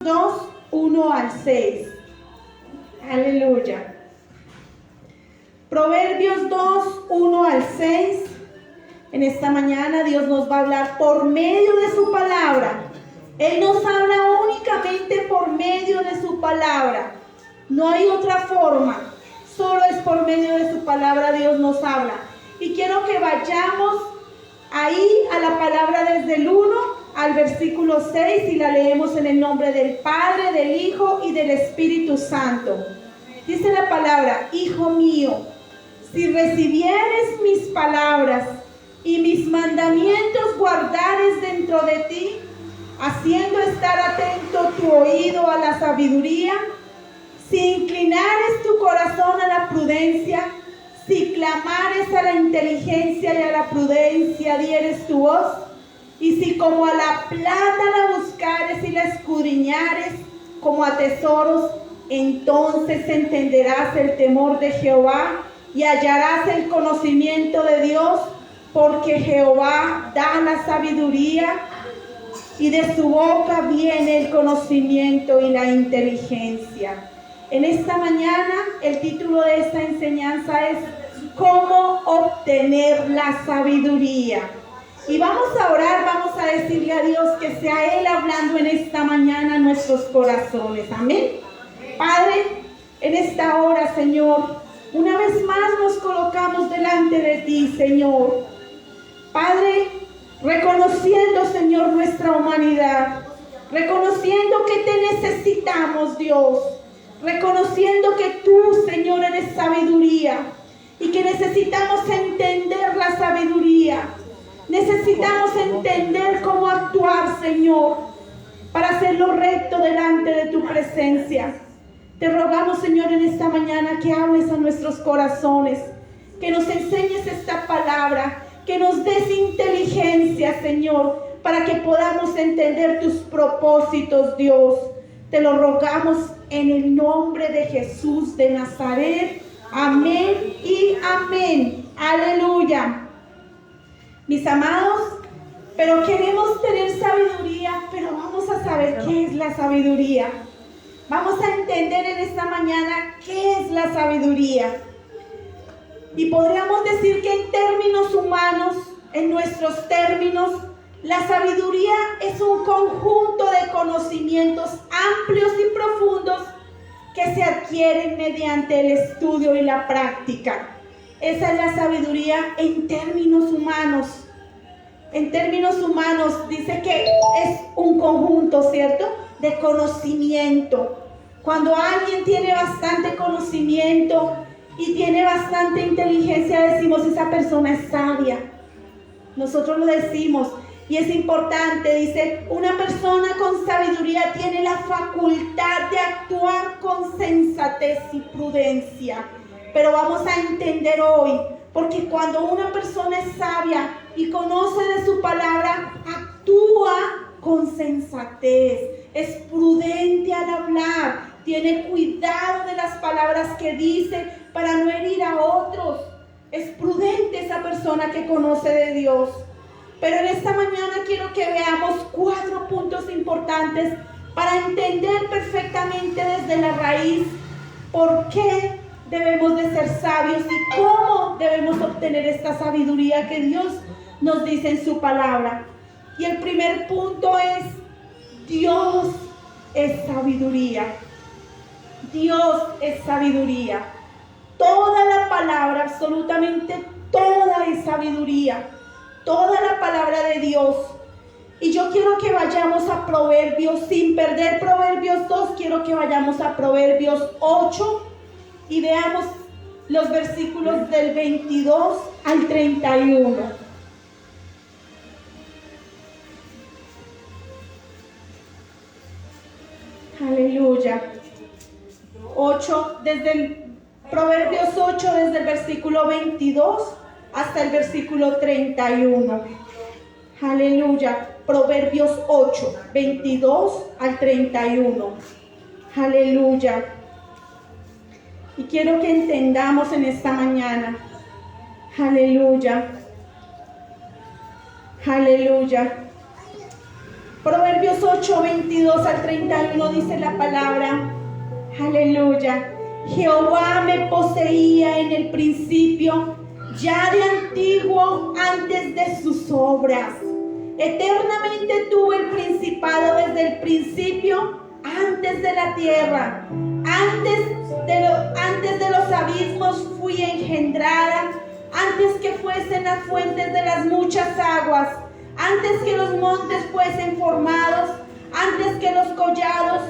2, 1 al 6. Aleluya. Proverbios 2, 1 al 6. En esta mañana Dios nos va a hablar por medio de su palabra. Él nos habla únicamente por medio de su palabra. No hay otra forma. Solo es por medio de su palabra Dios nos habla. Y quiero que vayamos ahí a la palabra desde el 1 al versículo 6 y la leemos en el nombre del Padre, del Hijo y del Espíritu Santo. Dice la palabra: Hijo mío, si recibieres mis palabras y mis mandamientos guardares dentro de ti, haciendo estar atento tu oído a la sabiduría, si inclinares tu corazón a la prudencia, si clamares a la inteligencia y a la prudencia dieres tu voz, y si como a la plata la buscares y la escudriñares como a tesoros, entonces entenderás el temor de Jehová y hallarás el conocimiento de Dios, porque Jehová da la sabiduría y de su boca viene el conocimiento y la inteligencia. En esta mañana el título de esta enseñanza es ¿Cómo obtener la sabiduría? Y vamos a orar, vamos a decirle a Dios que sea Él hablando en esta mañana en nuestros corazones. Amén. Padre, en esta hora, Señor, una vez más nos colocamos delante de ti, Señor. Padre, reconociendo, Señor, nuestra humanidad, reconociendo que te necesitamos, Dios, reconociendo que tú, Señor, eres sabiduría y que necesitamos entender la sabiduría. Necesitamos entender cómo actuar, Señor, para hacer lo recto delante de tu presencia. Te rogamos, Señor, en esta mañana que hables a nuestros corazones, que nos enseñes esta palabra, que nos des inteligencia, Señor, para que podamos entender tus propósitos, Dios. Te lo rogamos en el nombre de Jesús de Nazaret. Amén y amén. Aleluya. Mis amados, pero queremos tener sabiduría, pero vamos a saber qué es la sabiduría. Vamos a entender en esta mañana qué es la sabiduría. Y podríamos decir que en términos humanos, en nuestros términos, la sabiduría es un conjunto de conocimientos amplios y profundos que se adquieren mediante el estudio y la práctica. Esa es la sabiduría en términos humanos. En términos humanos dice que es un conjunto, ¿cierto?, de conocimiento. Cuando alguien tiene bastante conocimiento y tiene bastante inteligencia, decimos, esa persona es sabia. Nosotros lo decimos y es importante, dice, una persona con sabiduría tiene la facultad de actuar con sensatez y prudencia. Pero vamos a entender hoy, porque cuando una persona es sabia y conoce de su palabra, actúa con sensatez, es prudente al hablar, tiene cuidado de las palabras que dice para no herir a otros. Es prudente esa persona que conoce de Dios. Pero en esta mañana quiero que veamos 4 puntos importantes para entender perfectamente desde la raíz por qué debemos de ser sabios y cómo debemos obtener esta sabiduría que Dios nos dice en su palabra. Y el primer punto es: Dios es sabiduría. Dios es sabiduría. Toda la palabra, absolutamente toda es sabiduría. Toda la palabra de Dios. Y yo quiero que vayamos a Proverbios, sin perder Proverbios 2, quiero que vayamos a Proverbios 8 y veamos los versículos del 22 al 31. Aleluya. 8, desde el Proverbios 8, desde el versículo 22 hasta el versículo 31. Aleluya. Proverbios 8, 22 al 31. Aleluya. Y quiero que entendamos en esta mañana. Aleluya. Aleluya. Proverbios 8, 22 al 31 dice la palabra. Aleluya. Jehová me poseía en el principio, ya de antiguo, antes de sus obras. Eternamente tuve el principado desde el principio, antes de la tierra. Antes de los abismos fui engendrada, antes que fuesen las fuentes de las muchas aguas, antes que los montes fuesen formados, antes que los collados,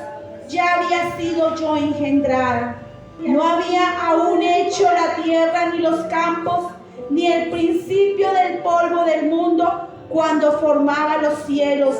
ya había sido yo engendrada. No había aún hecho la tierra ni los campos, ni el principio del polvo del mundo. Cuando formaba los cielos,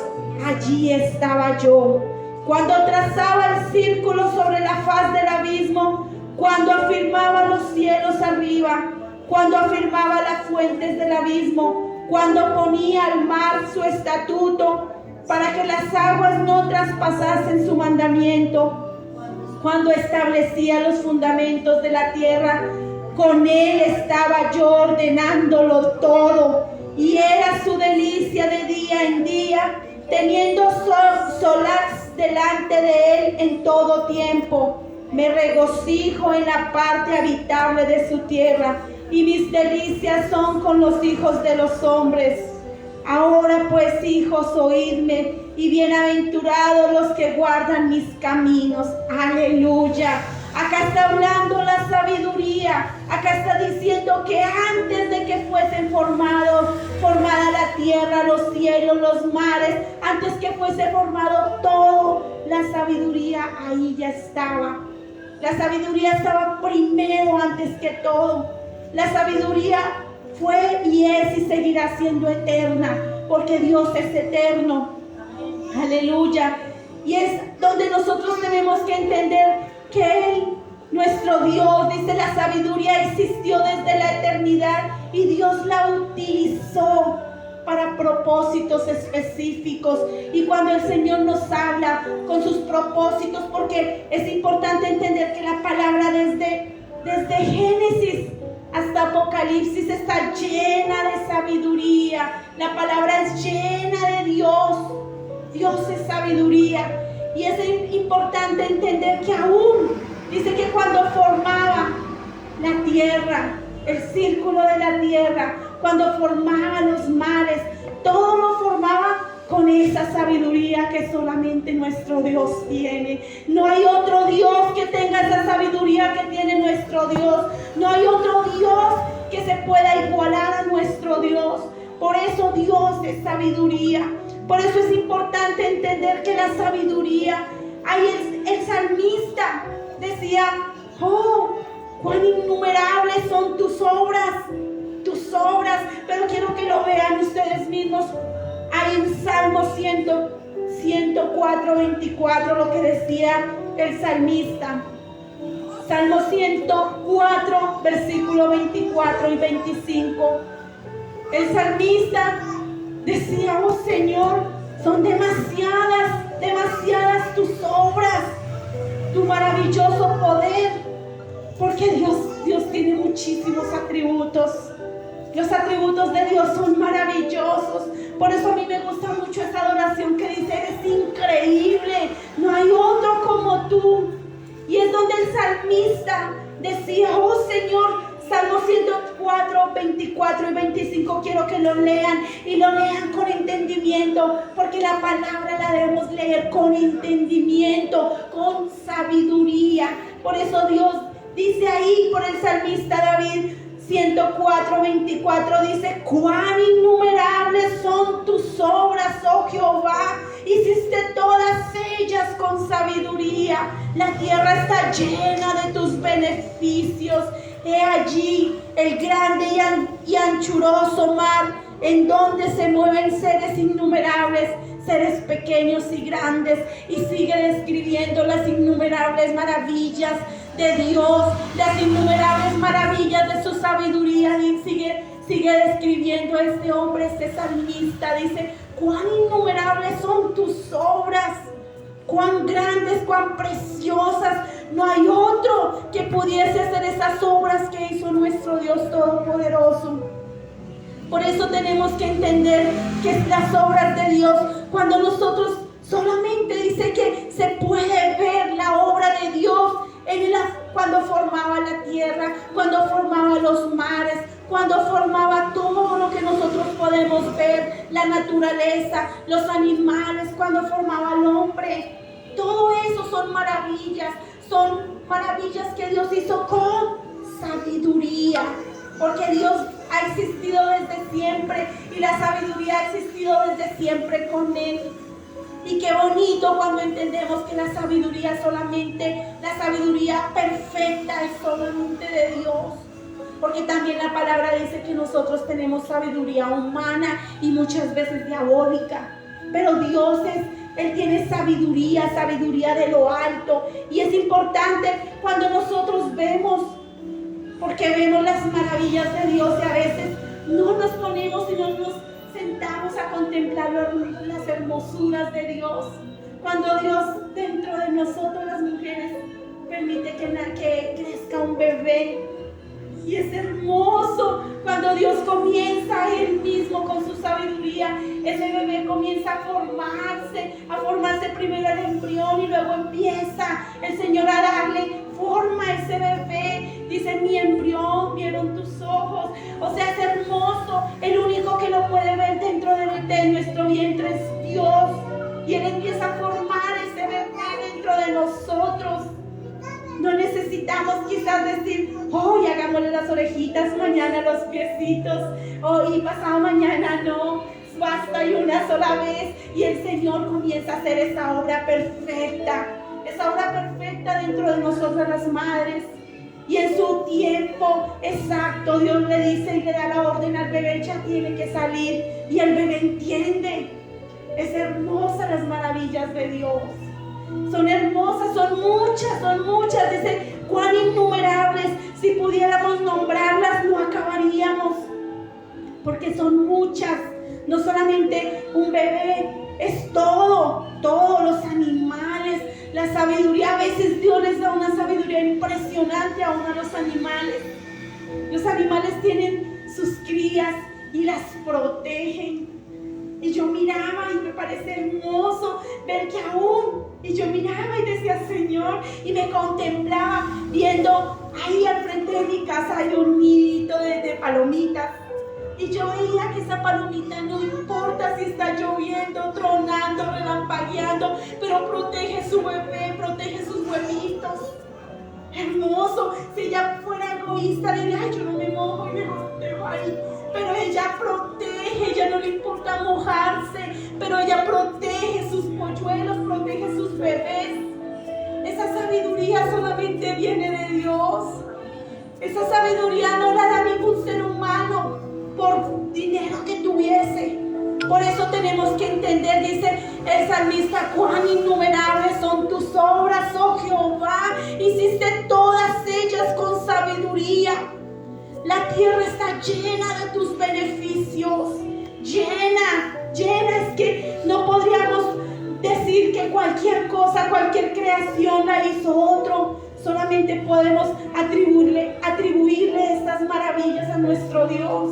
allí estaba yo. Cuando trazaba el círculo sobre la faz del abismo, cuando afirmaba los cielos arriba, cuando afirmaba las fuentes del abismo, cuando ponía al mar su estatuto, para que las aguas no traspasasen su mandamiento, cuando establecía los fundamentos de la tierra, con él estaba yo ordenándolo todo, y era su delicia de día en día, teniendo solaz delante de él en todo tiempo. Me regocijo en la parte habitable de su tierra, y mis delicias son con los hijos de los hombres. Ahora pues, hijos, oídme, y bienaventurados los que guardan mis caminos. Aleluya. Acá está hablando la sabiduría. Acá está diciendo que antes de que fuesen formada la tierra, los cielos, los mares, antes que fuese formado todo, la sabiduría ahí ya estaba. La sabiduría estaba primero antes que todo. La sabiduría fue y es y seguirá siendo eterna, porque Dios es eterno. Aleluya. Y es donde nosotros tenemos que entender que Él, nuestro Dios, dice, la sabiduría existió desde la eternidad y Dios la utilizó para propósitos específicos. Y cuando el Señor nos habla con sus propósitos, porque es importante entender que la palabra desde Génesis hasta Apocalipsis está llena de sabiduría. La palabra es llena de Dios. Dios es sabiduría. Y es importante entender que aún, dice que cuando formaba la tierra, el círculo de la tierra, cuando formaba los mares, todo lo formaba con esa sabiduría que solamente nuestro Dios tiene. No hay otro Dios que tenga esa sabiduría que tiene nuestro Dios. No hay otro Dios que se pueda igualar a nuestro Dios. Por eso Dios es sabiduría. Por eso es importante entender que la sabiduría, ahí el salmista decía, oh, cuán innumerables son tus obras, pero quiero que lo vean ustedes mismos. Hay en Salmo 104, 24, lo que decía el salmista. Salmo 104, versículo 24 y 25. El salmista decía, oh Señor, son demasiadas tus obras, tu maravilloso poder, porque Dios tiene muchísimos atributos. Los atributos de Dios son maravillosos. Por eso a mí me gusta mucho esa adoración que dice, eres increíble, no hay otro como tú. Y es donde el salmista decía, oh Señor, Salmo 104, 24 y 25, quiero que lo lean y lo lean con entendimiento, porque la palabra la debemos leer con entendimiento, con sabiduría. Por eso Dios dice ahí por el salmista David, 104, 24, dice, cuán innumerables son tus obras, oh Jehová, hiciste todas ellas con sabiduría. La tierra está llena de tus beneficios. He allí el grande y anchuroso mar, en donde se mueven seres innumerables, seres pequeños y grandes. Y sigue describiendo las innumerables maravillas de Dios, las innumerables maravillas de su sabiduría. Y sigue describiendo a este hombre, este salmista. Dice, cuán innumerables son tus obras, cuán grandes, cuán preciosas. No hay otro que pudiese hacer esas obras que hizo nuestro Dios Todopoderoso. Por eso tenemos que entender que las obras de Dios, cuando nosotros solamente dice que se puede ver la obra de Dios cuando formaba la tierra, cuando formaba los mares, cuando formaba todo lo que nosotros podemos ver, la naturaleza, los animales, cuando formaba al hombre. Todo eso son maravillas que Dios hizo con sabiduría, porque Dios ha existido desde siempre y la sabiduría ha existido desde siempre con Él. Y qué bonito cuando entendemos que la sabiduría perfecta es solamente de Dios. Porque también la palabra dice que nosotros tenemos sabiduría humana y muchas veces diabólica. Pero Dios Él tiene sabiduría de lo alto. Y es importante cuando nosotros vemos, porque vemos las maravillas de Dios y a veces no nos ponemos y no nos sentamos a contemplar las hermosuras de Dios. Cuando Dios dentro de nosotros las mujeres permite que crezca un bebé. Y es hermoso cuando Dios comienza Él mismo con su sabiduría. Ese bebé comienza a formarse primero el embrión y luego empieza el Señor a darle forma a ese bebé. Dice, mi embrión vieron tus ojos. O sea, es hermoso. El único que lo puede ver dentro de nuestro vientre es Dios. Y Él empieza a formar ese bebé dentro de nosotros. No necesitamos quizás decir, hoy hagámosle las orejitas, mañana los piecitos, y pasado mañana no. Basta y una sola vez y el Señor comienza a hacer esa obra perfecta dentro de nosotras las madres. Y en su tiempo exacto Dios le dice y le da la orden al bebé, ya tiene que salir, y el bebé entiende. Es hermosa las maravillas de Dios. Son hermosas, son muchas, dice, cuán innumerables, si pudiéramos nombrarlas no acabaríamos, porque son muchas. No solamente un bebé, es todos los animales, la sabiduría. A veces Dios les da una sabiduría impresionante aún a los animales. Los animales tienen sus crías y las protegen. Y yo miraba y me parece hermoso ver que aún, y yo miraba y decía, Señor, y me contemplaba viendo ahí al frente de mi casa hay un nidito de palomitas. Y yo veía que esa palomita no importa si está lloviendo, tronando, relampagueando, pero protege su bebé, protege sus huevitos. Hermoso. Si ella fuera egoísta, diría, ay, yo no me mojo y me dejo ahí. Pero ella protege, ella no le importa mojarse, pero ella protege sus polluelos, protege sus bebés. Esa sabiduría solamente viene de Dios. Esa sabiduría no la da ningún ser humano por dinero que tuviese. Por eso tenemos que entender, dice el salmista, cuán innumerables son tus obras, oh Jehová, hiciste todas ellas con sabiduría. La tierra está llena de tus beneficios, llena, es que no podríamos decir que cualquier cosa, cualquier creación la hizo otro. Solamente podemos atribuirle estas maravillas a nuestro Dios.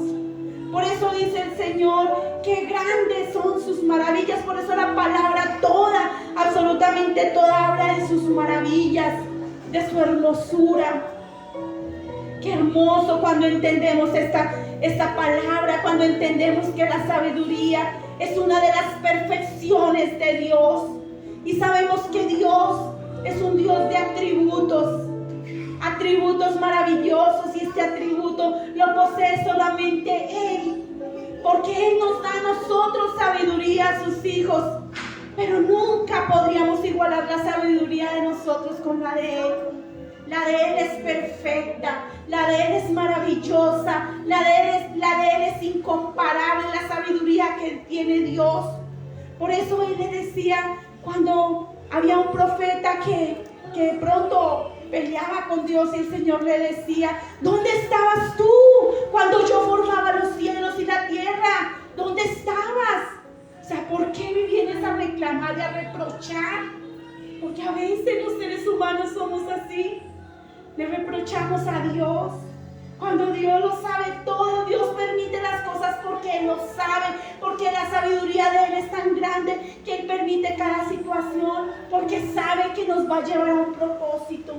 Por eso dice el Señor que grandes son sus maravillas. Por eso la palabra toda, absolutamente toda, habla de sus maravillas, de su hermosura. Qué hermoso cuando entendemos esta palabra, cuando entendemos que la sabiduría es una de las perfecciones de Dios. Y sabemos que Dios es un Dios de atributos maravillosos, y este atributo lo posee solamente Él, porque Él nos da a nosotros sabiduría a sus hijos, pero nunca podríamos igualar la sabiduría de nosotros con la de Él. La de Él es perfecta, la de Él es maravillosa, la de Él es incomparable, la sabiduría que tiene Dios. Por eso Él le decía, cuando había un profeta que pronto peleaba con Dios, y el Señor le decía, ¿dónde estabas tú cuando yo formaba los cielos y la tierra? ¿Dónde estabas? O sea, ¿por qué me vienes a reclamar y a reprochar? Porque a veces los seres humanos somos así. Le reprochamos a Dios. Cuando Dios lo sabe todo, Dios permite las cosas porque Él lo sabe, porque la sabiduría de Él es tan grande que Él permite cada situación, porque sabe que nos va a llevar a un propósito.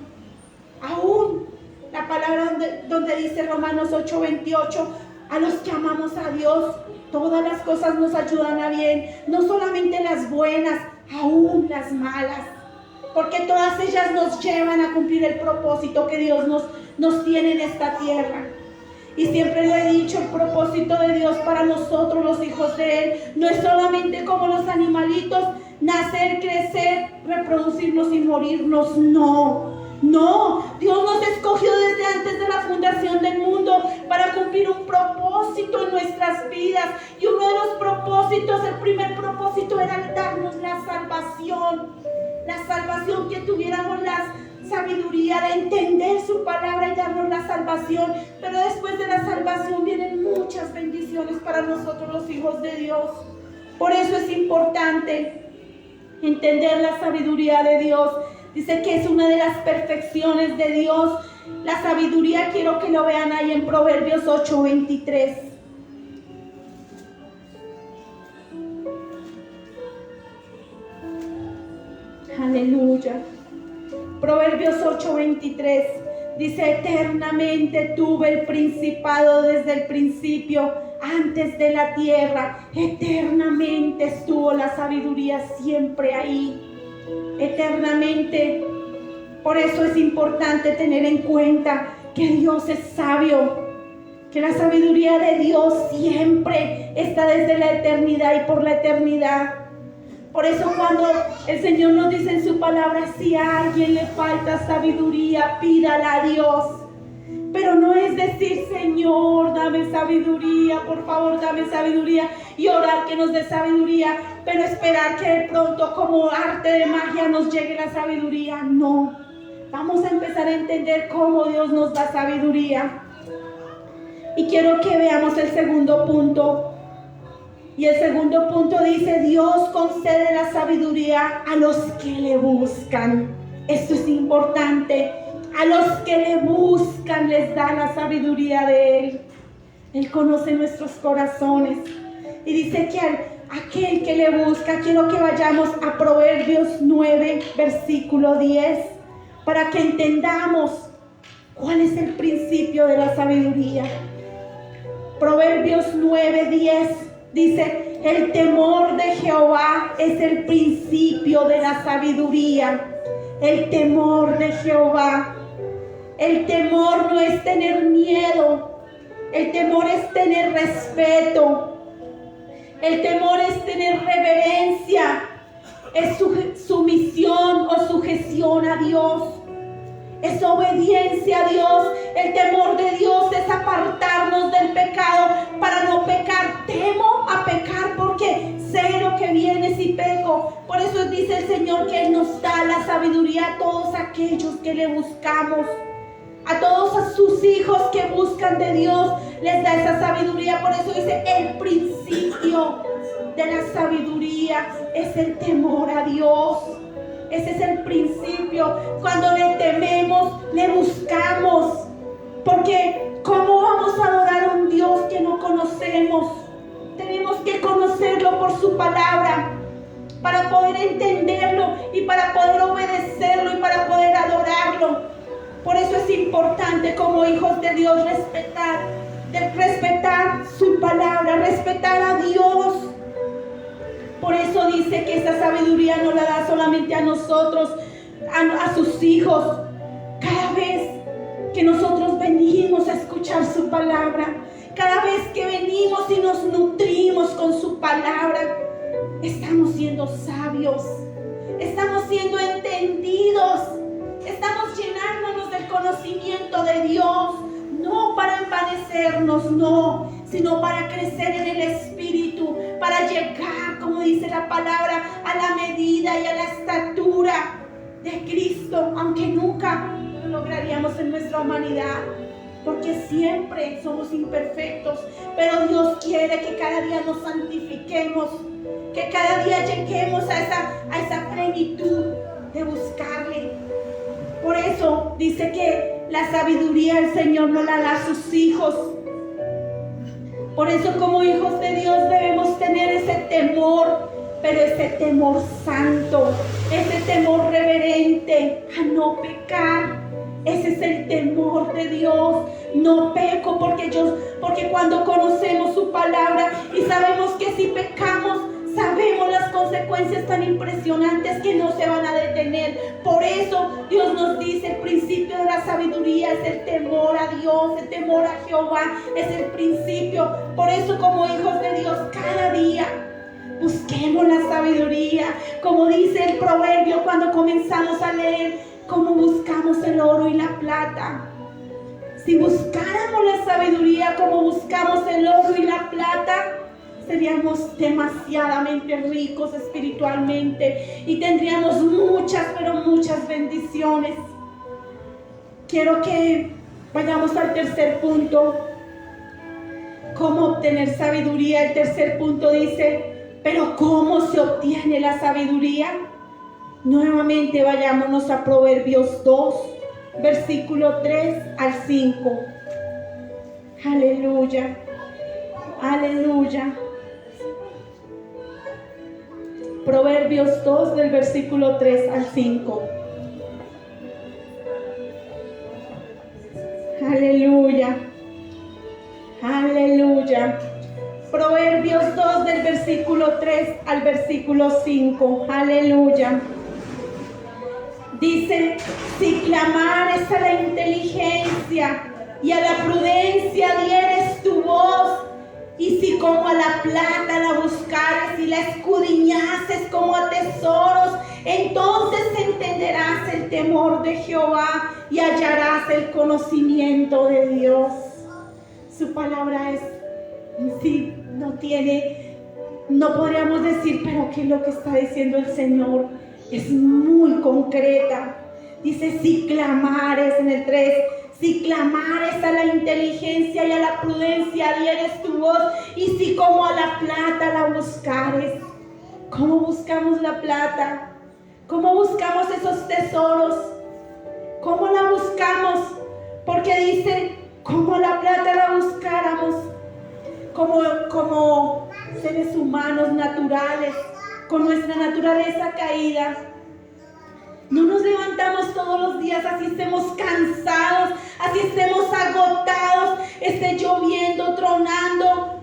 Aún la palabra donde dice Romanos 8:28, a los que amamos a Dios, todas las cosas nos ayudan a bien, no solamente las buenas, aún las malas, porque todas ellas nos llevan a cumplir el propósito que Dios nos tiene en esta tierra. Y siempre lo he dicho, el propósito de Dios para nosotros, los hijos de Él, no es solamente como los animalitos, nacer, crecer, reproducirnos y morirnos. No, Dios nos escogió desde antes de la fundación del mundo para cumplir un propósito en nuestras vidas. Y uno de los propósitos, el primer propósito era darnos la salvación, que tuviéramos la sabiduría de entender su palabra y darnos la salvación. Pero después de la salvación vienen muchas bendiciones para nosotros, los hijos de Dios. Por eso es importante entender la sabiduría de Dios. Dice que es una de las perfecciones de Dios. La sabiduría, quiero que lo vean ahí en Proverbios 8:23. Aleluya. Proverbios 8:23 dice: eternamente tuve el principado desde el principio, antes de la tierra. Eternamente estuvo la sabiduría siempre ahí. Eternamente. Por eso es importante tener en cuenta que Dios es sabio, que la sabiduría de Dios siempre está desde la eternidad y por la eternidad. Por eso cuando el Señor nos dice en su palabra, si a alguien le falta sabiduría, pídala a Dios. Pero no es decir, Señor, dame sabiduría, por favor, dame sabiduría, y orar que nos dé sabiduría, pero esperar que de pronto como arte de magia nos llegue la sabiduría. No, vamos a empezar a entender cómo Dios nos da sabiduría. Y quiero que veamos el segundo punto. Y el segundo punto dice: Dios concede la sabiduría a los que le buscan. Esto es importante. A los que le buscan les da la sabiduría de Él. Él conoce nuestros corazones. Y dice que aquel que le busca, quiero que vayamos a Proverbios 9, versículo 10, para que entendamos cuál es el principio de la sabiduría. Proverbios 9, 10 dice: el temor de Jehová es el principio de la sabiduría. El temor de Jehová. El temor no es tener miedo. El temor es tener respeto. El temor es tener reverencia. Es sumisión o sujeción a Dios. Es obediencia a Dios. El temor de Dios es apartarnos del pecado para no pecar. Temo a pecar porque sé lo que viene si peco. Por eso dice el Señor que Él nos da la sabiduría a todos aquellos que le buscamos. A todos sus hijos que buscan de Dios les da esa sabiduría. Por eso dice: el principio de la sabiduría es el temor a Dios. Ese es el principio. Cuando le tememos, le buscamos. Porque ¿cómo vamos a adorar a un Dios que no conocemos? Tenemos que conocerlo por su palabra, para poder entenderlo y para poder obedecerlo y para poder adorarlo. Por eso es importante como hijos de Dios respetar su palabra, respetar a Dios. Por eso dice que esa sabiduría no la da solamente a nosotros, a sus hijos. Cada vez que nosotros venimos a escuchar su palabra, cada vez que venimos y nos nutrimos con su palabra, estamos siendo sabios, estamos siendo entendidos, estamos llenándonos del conocimiento de Dios, no para envanecernos, no, sino para crecer en el Espíritu, para llegar, como dice la palabra, a la medida y a la estatura de Cristo, aunque nunca lo lograríamos en nuestra humanidad, porque siempre somos imperfectos, pero Dios quiere que cada día nos santifiquemos, que cada día lleguemos a esa plenitud de buscarle. Por eso dice que La sabiduría el Señor nos la da a sus hijos. Por eso como hijos de Dios debemos tener ese temor, pero ese temor santo, ese temor reverente a no pecar. Ese es el temor de Dios. No peco porque cuando conocemos su palabra y sabemos que si pecamos, sabemos las consecuencias tan impresionantes que no se van a detener. Por eso Dios nos dice, el principio de la sabiduría es el temor a Dios, el temor a Jehová, es el principio. Por eso como hijos de Dios, cada día busquemos la sabiduría. Como dice el proverbio cuando comenzamos a leer, como buscamos el oro y la plata. Si buscáramos la sabiduría como buscamos el oro y la plata, seríamos demasiadamente ricos espiritualmente y tendríamos muchas, pero muchas bendiciones. Quiero que vayamos al tercer punto. ¿Cómo obtener sabiduría? El tercer punto dice, pero ¿cómo se obtiene la sabiduría? Nuevamente vayámonos a Proverbios 2, versículo 3 al 5. Aleluya, aleluya. Proverbios 2 del versículo 3 al 5. Aleluya, aleluya. Proverbios 2 del versículo 3 al versículo 5. Aleluya. Dice, si clamares a la inteligencia y a la prudencia dieres tu voz, y si como a la plata la buscares y la escudriñases como a tesoros, entonces entenderás el temor de Jehová y hallarás el conocimiento de Dios. Su palabra es, sí, no podríamos decir, pero ¿qué es lo que está diciendo el Señor? Es muy concreta. Dice, si clamares, en el 3, si clamares a la inteligencia y a la prudencia dieres tu voz, y si como a la plata la buscares. ¿Cómo buscamos la plata? ¿Cómo buscamos esos tesoros? ¿Cómo la buscamos? Porque dice, como la plata la buscáramos, como seres humanos naturales, con nuestra naturaleza caída. No nos levantamos todos los días, así estemos cansados, así estemos agotados, esté lloviendo, tronando,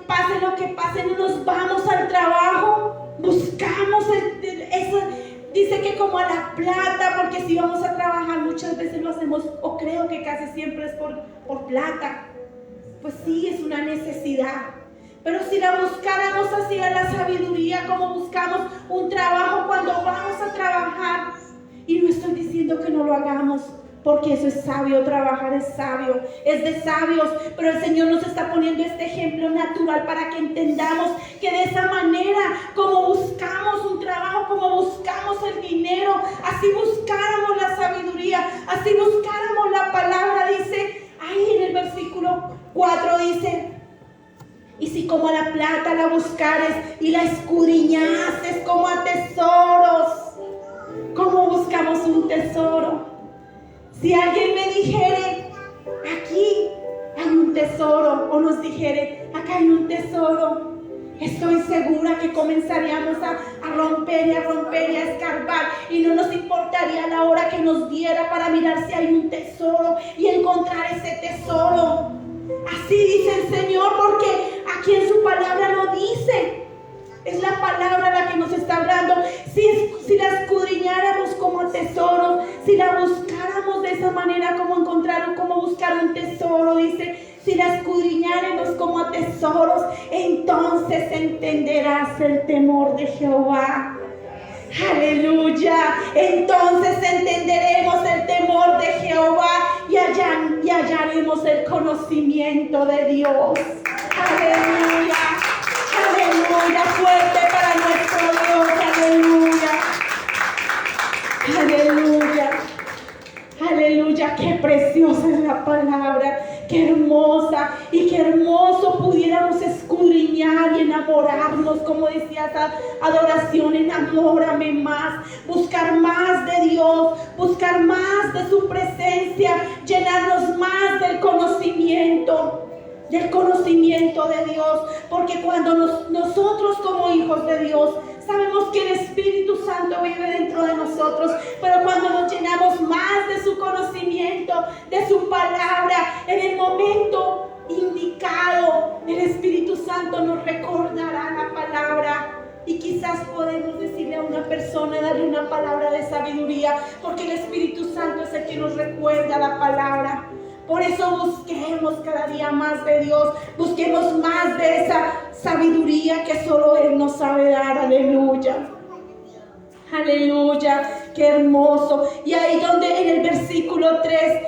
pase lo que pase, no nos vamos al trabajo, buscamos dice que como a la plata, porque si vamos a trabajar muchas veces lo hacemos, o creo que casi siempre es por plata. Pues sí, es una necesidad. Pero si la buscáramos así a la sabiduría, como buscamos un trabajo cuando vamos a trabajar, y no estoy diciendo que no lo hagamos, porque eso es sabio, trabajar es sabio, es de sabios, pero el Señor nos está poniendo este ejemplo natural para que entendamos que de esa manera, como buscamos un trabajo, como buscamos el dinero, así buscáramos la sabiduría, así buscáramos la palabra. Dice, ahí en el versículo 4 dice, y si como a la plata la buscares y la escudriñases como a tesoros. ¿Cómo buscamos un tesoro? Si alguien me dijere, aquí hay un tesoro, o nos dijere, acá hay un tesoro, estoy segura que comenzaríamos a romper y a romper y a escarbar, y no nos importaría la hora que nos diera para mirar si hay un tesoro y encontrar ese tesoro. Así dice el Señor, porque aquí en su palabra lo dice. Es la palabra la que nos está hablando. Si la escudriñáramos como tesoro, si la buscáramos de esa manera, como buscar un tesoro, dice, si la escudriñáramos como a tesoros, entonces entenderás el temor de Jehová. Aleluya. Entonces entenderemos el temor de Jehová y hallaremos el conocimiento de Dios. Aleluya. Aleluya, fuerte para nuestro Dios, aleluya, aleluya, aleluya, qué preciosa es la palabra, qué hermosa y qué hermoso pudiéramos escudriñar y enamorarnos, como decía esa adoración, enamórame más, buscar más de Dios, buscar más de su presencia. bestia, llenarnos más del conocimiento de Dios, porque cuando nosotros como hijos de Dios sabemos que el Espíritu Santo vive dentro de nosotros, pero cuando nos llenamos más de su conocimiento, de su palabra, en el momento indicado, el Espíritu Santo nos recordará la palabra. Y quizás podemos decirle a una persona, darle una palabra de sabiduría, porque el Espíritu Santo es el que nos recuerda la palabra. Por eso busquemos cada día más de Dios, busquemos más de esa sabiduría que solo Él nos sabe dar. Aleluya. Aleluya, qué hermoso. Y ahí donde en el versículo 3,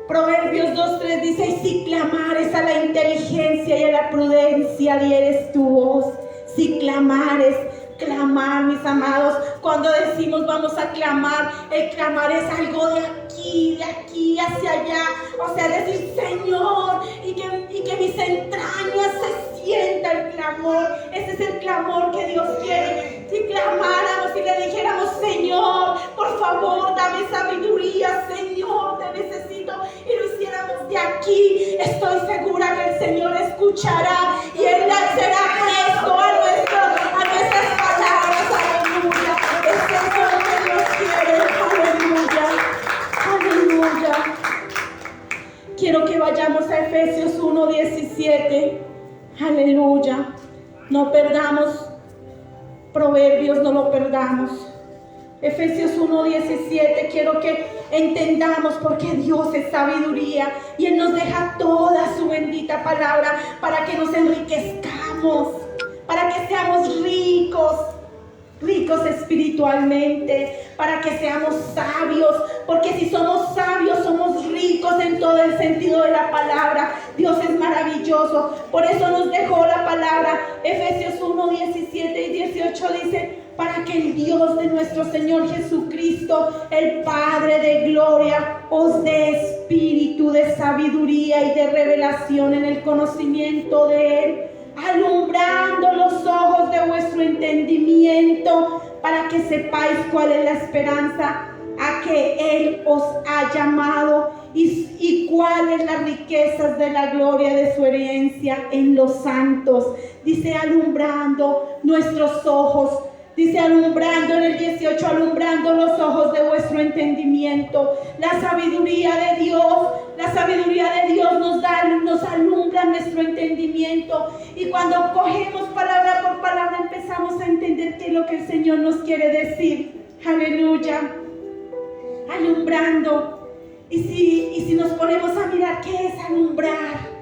Proverbios 2:3 dice: y si clamares a la inteligencia y a la prudencia, dieres tu voz. Si clamares, clamar, mis amados, cuando decimos vamos a clamar, el clamar es algo de aquí hacia allá, o sea, decir Señor, y que mis entrañas se sienta el clamor. Ese es el clamor que Dios quiere. Si clamáramos y le dijéramos Señor, por favor, dame sabiduría, Señor, te necesito, y lo hiciéramos de aquí, estoy segura que el Señor escuchará y Él será presto a nuestras palabras. Aleluya. Es eso lo que Dios quiere. Aleluya. Aleluya. Quiero que vayamos a Efesios 1:17. Aleluya. No perdamos Proverbios, no lo perdamos. Efesios 1:17. Quiero que entendamos porque Dios es sabiduría y Él nos deja toda su bendita palabra para que nos enriquezcamos, para que seamos ricos espiritualmente, para que seamos sabios, porque si somos sabios somos ricos en todo el sentido de la palabra. Dios es maravilloso, por eso nos dejó la palabra. Efesios 1:17 y 18 dice: para que el Dios de nuestro Señor Jesucristo, el Padre de gloria, os dé espíritu de sabiduría y de revelación en el conocimiento de Él, alumbrando los ojos de vuestro entendimiento, para que sepáis cuál es la esperanza a que Él os ha llamado y cuáles las riquezas de la gloria de su herencia en los santos. Dice alumbrando nuestros ojos. Dice alumbrando en el 18, alumbrando los ojos de vuestro entendimiento. La sabiduría de Dios nos alumbra nuestro entendimiento. Y cuando cogemos palabra por palabra empezamos a entender qué es lo que el Señor nos quiere decir. Aleluya. Alumbrando. Y si nos ponemos a mirar, ¿qué es alumbrar?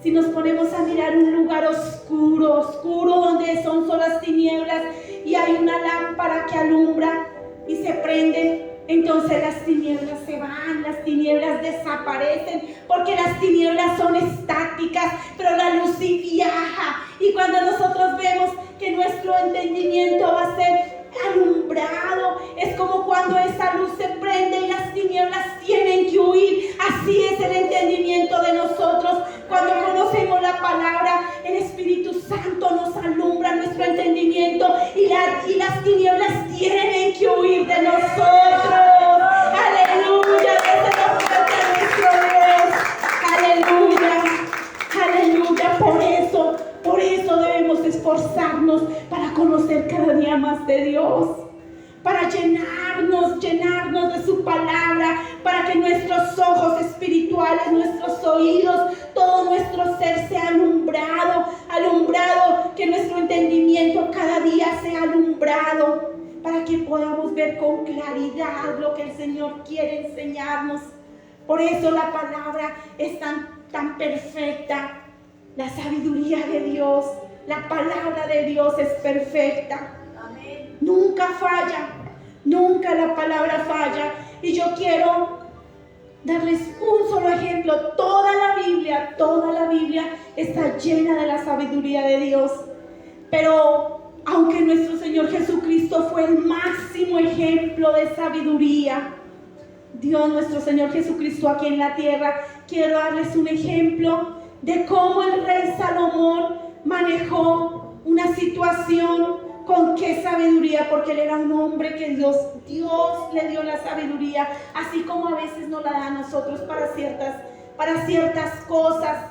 Si nos ponemos a mirar un lugar oscuro donde son solas tinieblas y hay una lámpara que alumbra y se prende, entonces las tinieblas se van, las tinieblas desaparecen, porque las tinieblas son estáticas, pero la luz sí viaja. Y cuando nosotros vemos que nuestro entendimiento va a ser alumbrado, es como cuando esa luz se prende y las tinieblas tienen que huir. Así es el entendimiento de nosotros. Cuando conocemos la palabra, el Espíritu Santo nos alumbra nuestro entendimiento y las tinieblas tienen que huir de nosotros. Aleluya, desde la fuerte de nuestro Dios. Aleluya, aleluya. Por eso debemos esforzarnos para conocer cada día más de Dios, para llenarnos de su palabra, para que nuestros ojos espirituales, nuestros oídos, todo nuestro ser sea alumbrado, que nuestro entendimiento cada día sea alumbrado, para que podamos ver con claridad lo que el Señor quiere enseñarnos. Por eso la palabra es tan perfecta. La sabiduría de Dios, la palabra de Dios es perfecta. Amén. Nunca falla, nunca la palabra falla. Y yo quiero darles un solo ejemplo. Toda la Biblia está llena de la sabiduría de Dios. Pero aunque nuestro Señor Jesucristo fue el máximo ejemplo de sabiduría, Dios nuestro Señor Jesucristo aquí en la tierra, quiero darles un ejemplo de cómo el rey Salomón manejó una situación ¿Con qué sabiduría? Porque él era un hombre que Dios le dio la sabiduría, así como a veces nos la da a nosotros para ciertas cosas,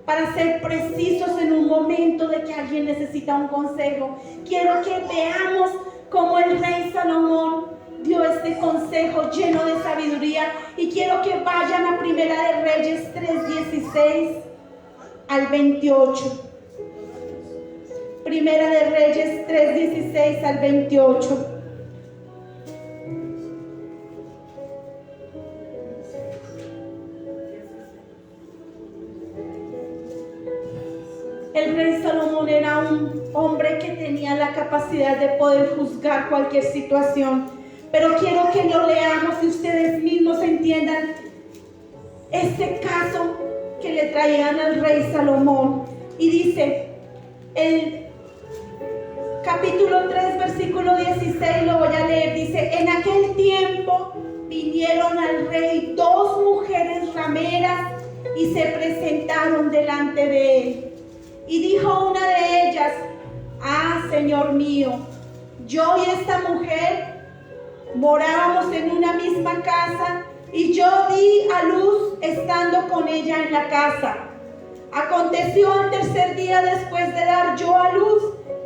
para ser precisos en un momento de que alguien necesita un consejo. Quiero que veamos cómo el rey Salomón dio este consejo lleno de sabiduría, y quiero que vayan a Primera de Reyes 3:16 al 28. Primera de Reyes 3:16 al 28. El rey Salomón era un hombre que tenía la capacidad de poder juzgar cualquier situación, pero quiero que lo leamos y ustedes mismos entiendan este caso que le traían al rey Salomón. Y dice, el capítulo 3, versículo 16, lo voy a leer, dice: en aquel tiempo vinieron al rey 2 mujeres rameras y se presentaron delante de él. Y dijo una de ellas: ah, Señor mío, yo y esta mujer morábamos en una misma casa, y yo di a luz estando con ella en la casa. Aconteció al tercer día después de dar yo a luz,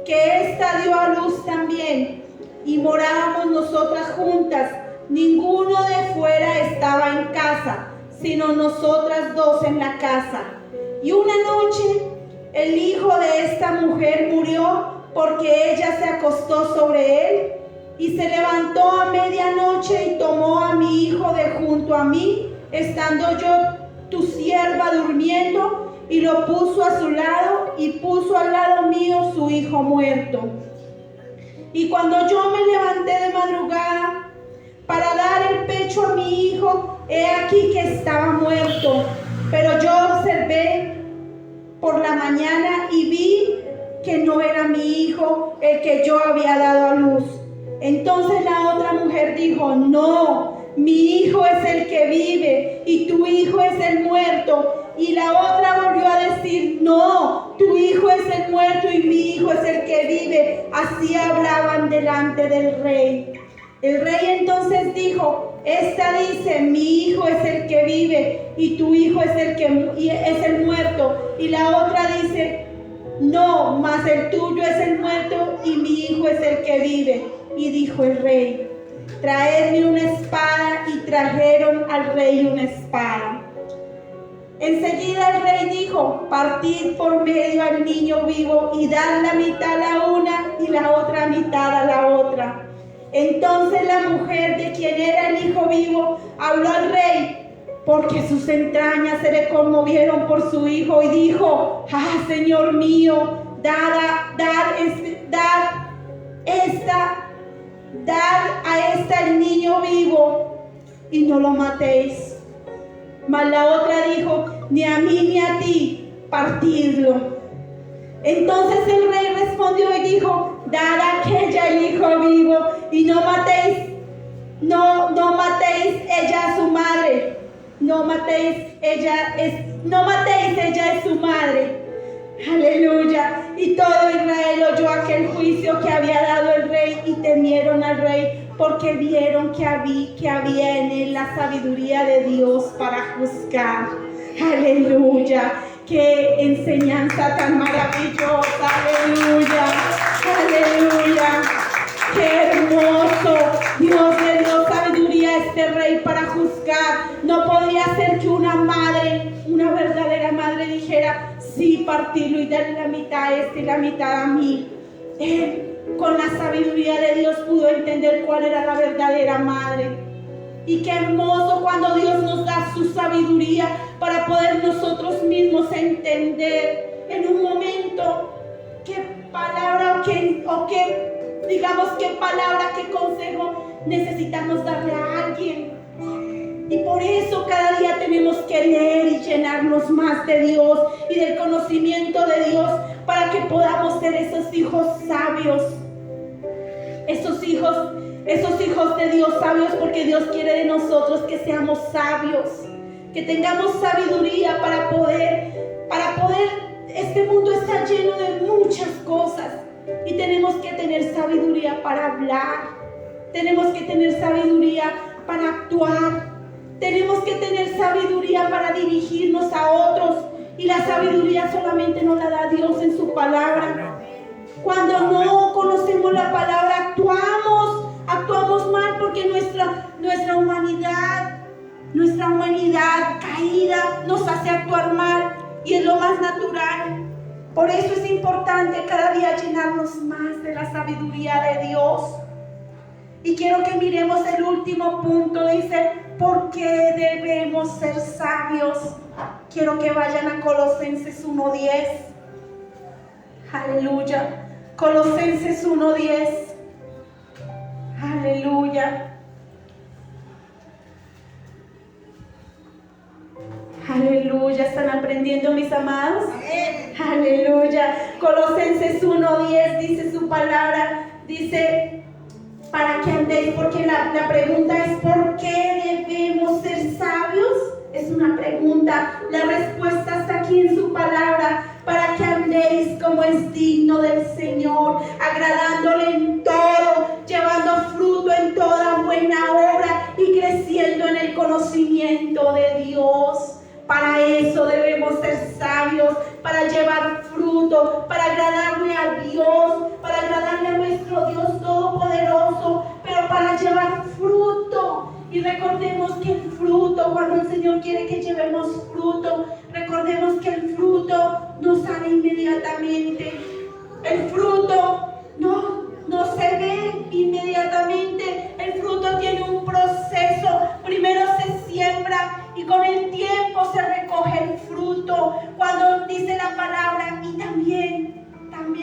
que ésta dio a luz también, y morábamos nosotras juntas. Ninguno de fuera estaba en casa, sino nosotras 2 en la casa. Y una noche el hijo de esta mujer murió, porque ella se acostó sobre él, y se levantó a medianoche y tomó a mi hijo de junto a mí, estando yo tu sierva durmiendo, y lo puso a su lado, y puso al lado mío su hijo muerto. Y cuando yo me levanté de madrugada para dar el pecho a mi hijo, he aquí que estaba muerto. Pero yo observé por la mañana y vi que no era mi hijo el que yo había dado a luz. Entonces la otra mujer dijo: no, mi hijo es el que vive y tu hijo es el muerto. Y la otra volvió a decir: no, tu hijo es el muerto y mi hijo es el que vive. Así hablaban delante del rey. El rey entonces dijo: esta dice: mi hijo es el que vive y tu hijo es el muerto. Y la otra dice: no, mas el tuyo es el muerto y mi hijo es el que vive. Y dijo el rey: traedme una espada. Y trajeron al rey una espada. Enseguida el rey dijo: partid por medio al niño vivo y dad la mitad a la una y la otra mitad a la otra. Entonces la mujer de quien era el hijo vivo habló al rey, porque sus entrañas se le conmovieron por su hijo, y dijo: ah, Señor mío, dad a esta el niño vivo y no lo matéis. Mas la otra dijo: ni a mí ni a ti, partidlo. Entonces el rey respondió y dijo: dad a aquella el hijo vivo y no matéis ella a su madre. No matéis, ella es su madre. Aleluya. Y todo Israel oyó aquel juicio que había dado el rey, y temieron al rey, porque vieron que había en él la sabiduría de Dios para juzgar. Aleluya. Qué enseñanza tan maravillosa. Aleluya. Aleluya. Qué hermoso. Dios le dio sabiduría a este rey para juzgar. No podía ser que una madre, una verdadera madre, dijera: sí, partirlo y darle la mitad a este y la mitad a mí. Él, con la sabiduría de Dios, pudo entender cuál era la verdadera madre. Y qué hermoso cuando Dios nos da su sabiduría para poder nosotros mismos entender en un momento qué palabra qué palabra, qué consejo necesitamos darle a alguien. Y por eso cada día tenemos que leer y llenarnos más de Dios y del conocimiento de Dios, para que podamos ser esos hijos sabios, esos hijos de Dios sabios, porque Dios quiere de nosotros que seamos sabios, que tengamos sabiduría para poder, este mundo está lleno de muchas cosas, Y tenemos que tener sabiduría para hablar. Tenemos que tener sabiduría para actuar. Tenemos que tener sabiduría para dirigirnos a otros. Y la sabiduría solamente nos la da Dios en su palabra. Cuando no conocemos la palabra, actuamos mal porque nuestra humanidad caída nos hace actuar mal y es lo más natural. Por eso es importante cada día llenarnos más de la sabiduría de Dios. Y quiero que miremos el último punto, dice, ¿por qué debemos ser sabios? Quiero que vayan a Colosenses 1:10. Aleluya. Colosenses 1:10. Aleluya. Aleluya. ¿Están aprendiendo, mis amados? Aleluya. Colosenses 1:10 dice su palabra. Dice, para que andéis, porque la pregunta es ¿por qué debemos ser sabios? Es una pregunta. La respuesta está aquí en su palabra. Para que andéis como es digno del Señor, agradándole en todo, llevando fruto en toda buena obra y creciendo en el conocimiento de Dios. Para eso debemos ser sabios, para llevar fruto, para agradarle a Dios, para agradarle a nuestro Dios Todopoderoso, pero para llevar fruto. Y recordemos que el fruto, cuando el Señor quiere que llevemos fruto, recordemos que el fruto no sale inmediatamente. El fruto no se ve inmediatamente. El fruto tiene un proceso. Primero se siembra y con el tiempo se recoge el fruto. Cuando dice la palabra, y también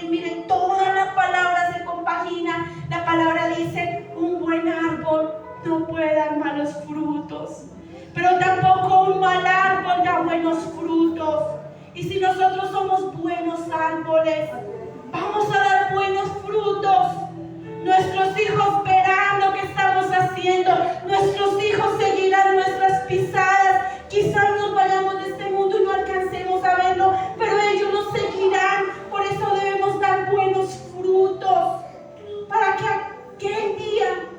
miren, toda la palabra se compagina. La palabra dice, un buen árbol no puede dar malos frutos, pero tampoco un mal árbol da buenos frutos. Y si nosotros somos buenos árboles, vamos a dar buenos frutos. Nuestros hijos verán lo que estamos haciendo. Nuestros hijos seguirán nuestras pisadas. Quizás nos vayamos de este mundo y no alcancemos a verlo, pero ellos nos seguirán. Por eso debemos dar buenos frutos, para que aquel día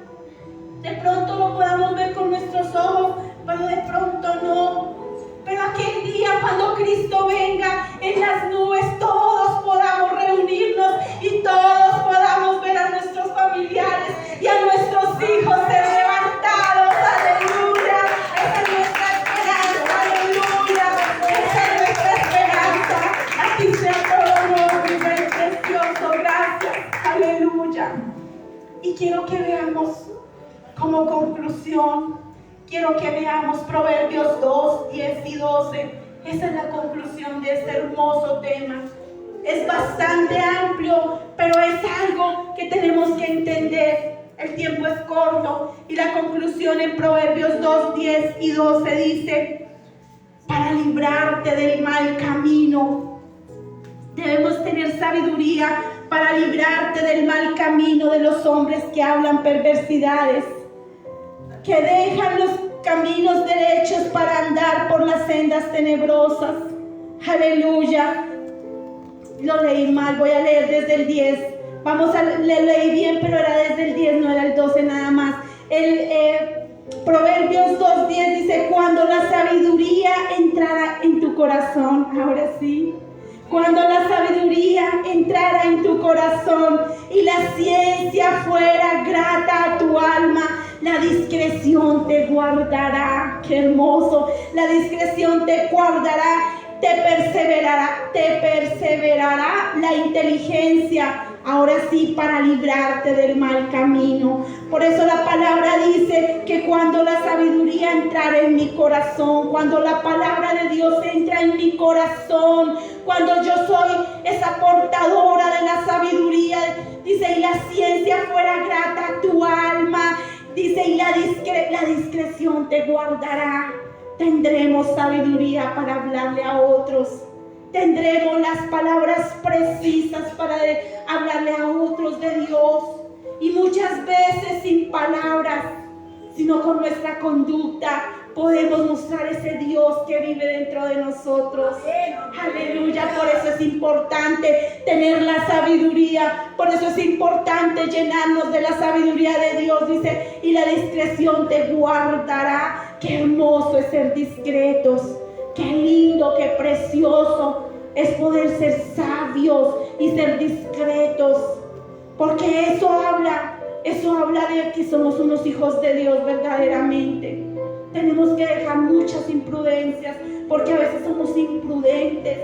de pronto lo podamos ver con nuestros ojos, pero de pronto no. Pero aquel día cuando Cristo venga en las nubes, todos podamos reunirnos y todos podamos ver a nuestros familiares y a nuestros hijos ser levantados. Aleluya. Esa es nuestra esperanza. Aleluya. Esa es nuestra esperanza. A ti sea todo honor, mi Rey precioso. Gracias. Aleluya. Y quiero que veamos como conclusión, quiero que veamos Proverbios 2, 10 y 12. Esa es la conclusión de este hermoso tema. Es bastante amplio, pero es algo que tenemos que entender. El tiempo es corto y la conclusión en Proverbios 2, 10 y 12 dice, para librarte del mal camino, debemos tener sabiduría para librarte del mal camino de los hombres que hablan perversidades, que dejan los caminos derechos para andar por las sendas tenebrosas. Aleluya. Lo leí mal, voy a leer desde el 10. Le leí bien, pero era desde el 10, no era el 12 nada más. Proverbios 2:10 dice, cuando la sabiduría entrara en tu corazón, ahora sí. Cuando la sabiduría entrara en tu corazón y la ciencia fuera grata a tu alma, la discreción te guardará. Qué hermoso. La discreción te guardará, te perseverará la inteligencia. Ahora sí, para librarte del mal camino. Por eso la palabra dice que cuando la sabiduría entrara en mi corazón, cuando la palabra de Dios entra en mi corazón, cuando yo soy esa portadora de la sabiduría, dice, y la ciencia fuera grata a tu alma, dice, y la discreción te guardará. Tendremos sabiduría para hablarle a otros. Tendremos las palabras precisas para hablarle a otros de Dios. Y muchas veces sin palabras, sino con nuestra conducta, podemos mostrar ese Dios que vive dentro de nosotros. Aleluya, por eso es importante tener la sabiduría, por eso es importante llenarnos de la sabiduría de Dios. Dice, y la discreción te guardará. Qué hermoso es ser discretos, qué lindo, qué precioso es poder ser sabios y ser discretos, porque eso habla de que somos unos hijos de Dios verdaderamente. Tenemos que dejar muchas imprudencias, porque a veces somos imprudentes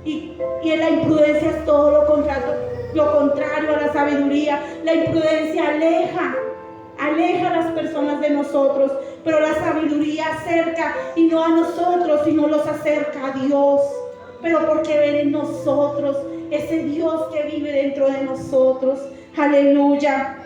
y la imprudencia es todo lo contrario a la sabiduría. La imprudencia aleja a las personas de nosotros, pero la sabiduría acerca, y no a nosotros, sino los acerca a Dios, pero porque ven en nosotros ese Dios que vive dentro de nosotros. Aleluya.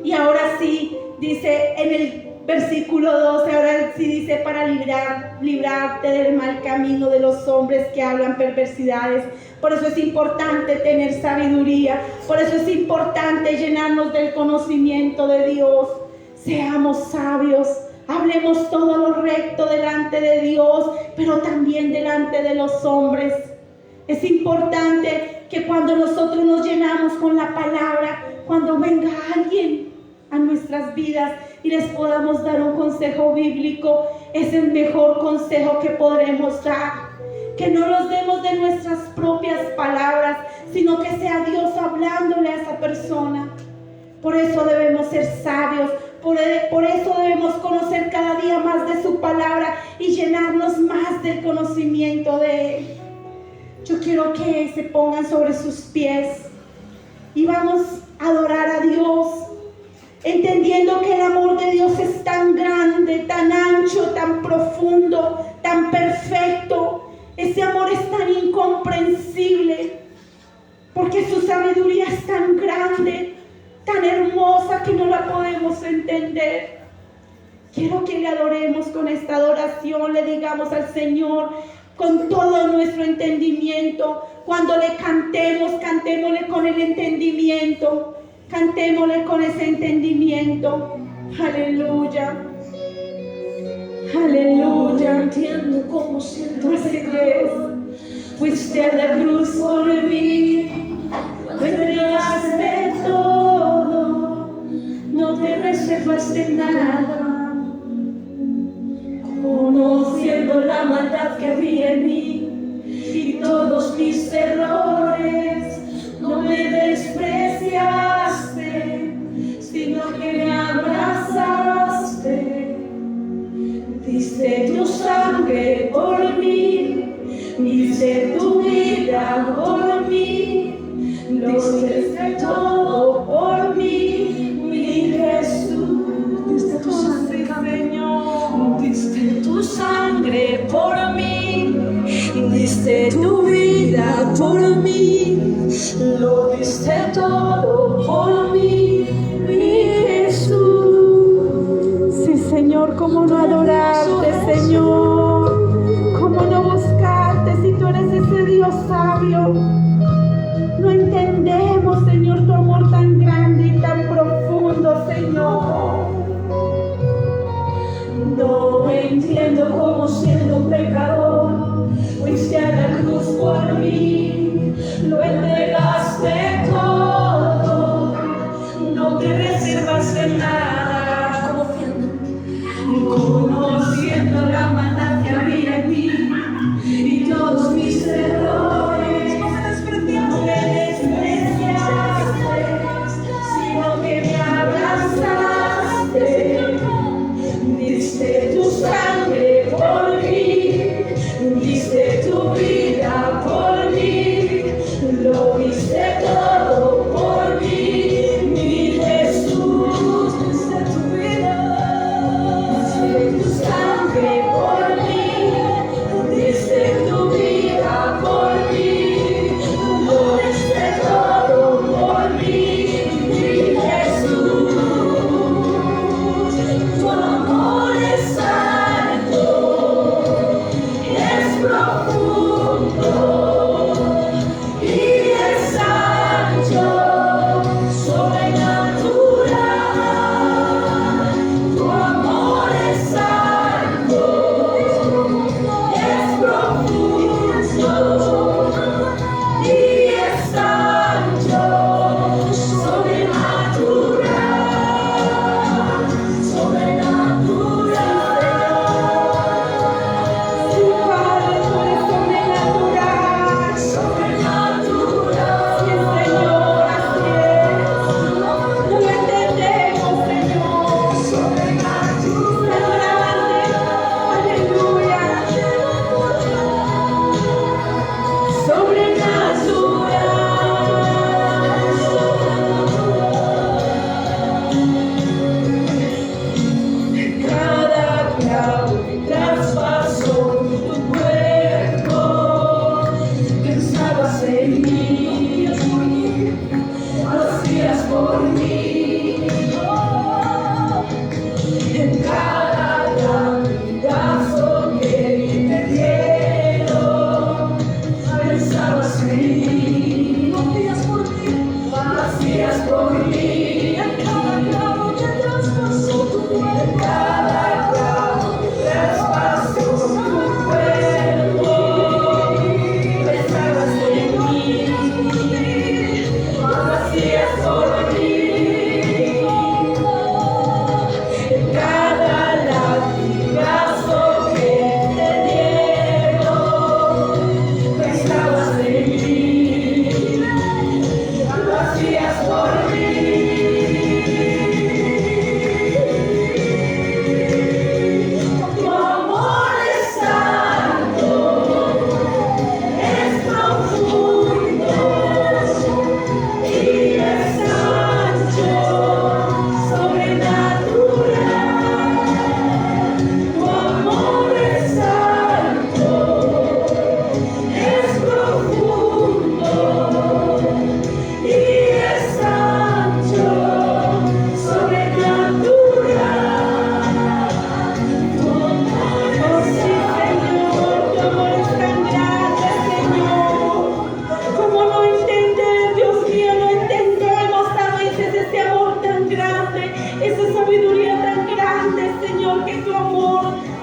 Y ahora sí, dice en el versículo 12, ahora sí dice, para librarte del mal camino de los hombres que hablan perversidades. Por eso es importante tener sabiduría, por eso es importante llenarnos del conocimiento de Dios. Seamos sabios, hablemos todo lo recto delante de Dios, pero también delante de los hombres. Es importante que cuando nosotros nos llenamos con la palabra, cuando venga alguien a nuestras vidas y les podamos dar un consejo bíblico, es el mejor consejo que podremos dar. Que no los demos de nuestras propias palabras, sino que sea Dios hablándole a esa persona. Por eso debemos ser sabios, por eso debemos conocer cada día más de su palabra y llenarnos más del conocimiento de Él. Yo quiero que se pongan sobre sus pies y vamos a adorar a Dios, entendiendo que el amor de Dios es tan grande, tan ancho, tan profundo, tan perfecto. Ese amor es tan incomprensible, porque su sabiduría es tan grande, tan hermosa, que no la podemos entender. Quiero que le adoremos con esta adoración, le digamos al Señor con todo nuestro entendimiento. Cuando le cantemos, cantémosle con el entendimiento, cantémosle con ese entendimiento. Aleluya. Aleluya. No entiendo cómo siento pecado. Fuiste a la cruz por mí, me entregaste todo, no te reservaste nada. Conociendo la maldad que había en mí y todos mis errores, no me despreciaste, sino que me abrazaste. Diste tu sangre por mí, diste tu vida por mí, lo diste todo por mí, mi Jesús. Diste tu sangre, Señor, diste tu sangre por mí, diste tu vida por mí, lo diste todo por mí, mi Jesús. Sí, Señor, ¿cómo no adorarte, Señor? ¿Cómo no buscarte si tú eres ese Dios sabio? No entendemos, Señor, tu amor tan grande y tan profundo, Señor. No entiendo cómo siendo un pecador fuiste a la cruz por mí, lo entregaste todo, no te reservaste nada, conociendo la maldad que había en mí y todos mis errores, no me despreciaste, sino que me abrazaste. Diste tu sangre por mí,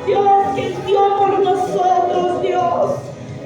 Dios, que dio por nosotros, Dios.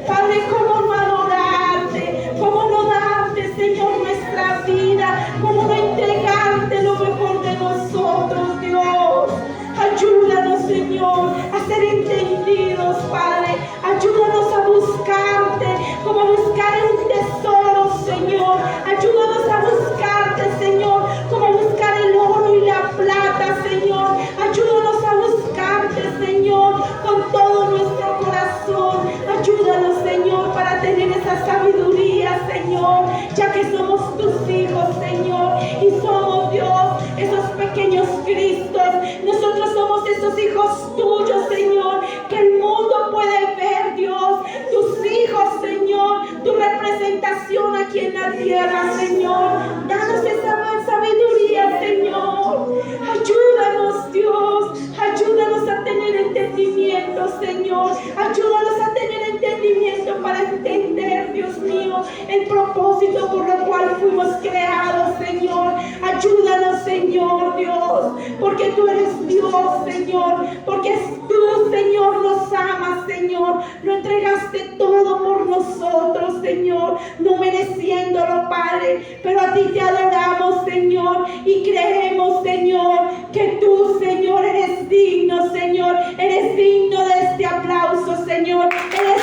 Padre, ¿cómo no adorarte? ¿Cómo no darte, Señor, nuestra vida? ¿Cómo no entregarte lo mejor de nosotros, Dios? Ayúdanos, Señor, a ser entendidos, Padre. Ayúdanos a buscarte, como buscar un tesoro, Señor. Ayúdanos a buscarte, Señor, como buscar el oro y la plata, Señor. Ayúdanos a buscarte, Señor, con todo nuestro corazón. Ayúdanos, Señor, para tener esa sabiduría, Señor, ya que somos tus hijos, Señor, y somos, Dios, esos pequeños Cristos. Nosotros somos esos hijos tuyos, Señor, que el mundo puede ver, Dios, tus hijos, Señor, tu representación aquí en la tierra, Señor. Danos esa sabiduría, Señor. Ayúdanos, Dios. Ayúdanos a tener entendimiento, Señor. Ayúdanos a tener entendimiento para entender, Dios mío, el propósito por el cual fuimos creados, Señor. Ayúdanos, Señor, Dios, porque tú eres Dios, Señor, porque tú, Señor, nos amas, Señor. Lo entregaste todo por nosotros, Señor, no mereciéndolo, Padre, pero a ti te adoramos, Señor, y creemos, Señor, que tú, Señor, eres digno, Señor, eres digno de este aplauso, Señor, eres